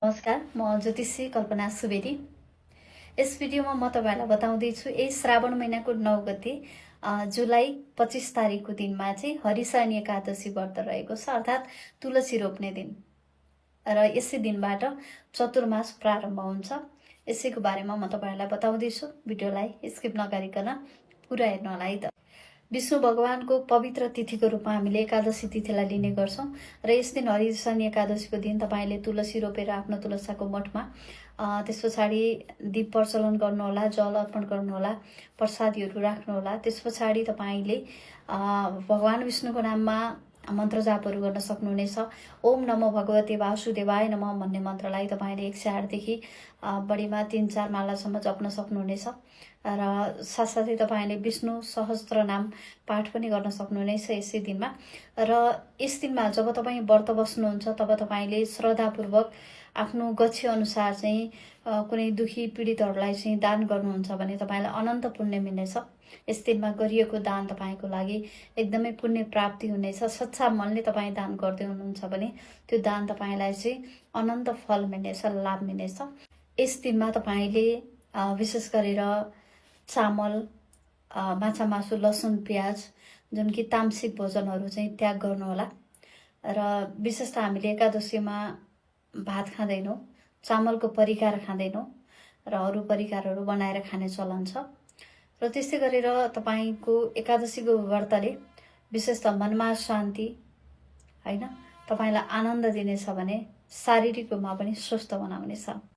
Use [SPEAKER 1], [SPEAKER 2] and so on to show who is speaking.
[SPEAKER 1] नमस्कार, म ज्योतिषी कल्पना सुवेदी। यस भिडियोमा म तपाईहरुलाई बताउँदैछु यही श्रावण महिनाको 9 गते जुलाई 25 तारिखको दिनमा चाहिँ हरिशयनी एकादशी व्रत रहेको छ, अर्थात् तुलसी रोप्ने दिन। र यसै दिनबाट चतुर्मास प्रारम्भ हुन्छ। यसैको बारेमा म तपाईहरुलाई बताउँदैछु। भिडियोलाई स्किप नगरिकन पुरा हेर्नु होला है त। विष्णु भगवानको पवित्र तिथिको रूपमा हामीले एकादशी तिथिलाई लिने गर्छौं र यस दिन हरिशयनी एकादशीको दिन तपाईले तुलसी रोपेर आफ्नो तुलसाको मठमा त्यसपछि दीप प्रज्वलन गर्नुहोला, जल अर्पण गर्नुहोला, प्रसादीहरू राख्नुहोला। त्यसपछि तपाईले भगवान विष्णुको नाममा मन्त्र जापहरू गर्न सक्नुहुनेछ। ओम नमो भगवते वासुदेवाय नमः भन्ने मन्त्रलाई तपाईले 108 देखि बढीमा 3-4 मालासम्म जप्न सक्नुहुनेछ र साथसाथै तपाईले विष्णु सहस्त्र नाम पाठ पनि गर्न सक्नुहुनेछ यसै दिनमा। र यस दिनमा जब तपाई व्रत बस्नुहुन्छ तब तपाईले श्रद्धापूर्वक आफ्नो गच्छे अनुसार चाहिँ कुनै दुखी पीडितहरूलाई चाहिँ दान गर्नुहुन्छ भने तपाईलाई अनन्त पुण्य मिल्नेछ। यस दिनमा गरिएको दान तपाईको लागि एकदमै पुण्य प्राप्ति हुनेछ। सच्चा मनले तपाई दान गर्दै हुनुहुन्छ भने त्यो दान तपाईलाई चाहिँ अनन्त फल मिल्नेछ, लाभ मिल्नेछ। यस दिनमा तपाईले विशेष गरेर चामल, माछा मासु, लसुन प्याज जुन कि तामसिक भोजनहरू चाहिँ त्याग गर्नुहोला। र विशेष त हामीले एकादशीमा भात खाँदैनौं, चामलको परिकार खाँदैनौं र अरू परिकारहरू बनाएर खाने चलन छ। र त्यसै गरेर तपाईको एकादशीको व्रतले विशेष त मनमा शान्ति हैन तपाईलाई आनन्द दिनेछ भने शारीरिक रूपमा पनि स्वस्थ बनाउनेछ।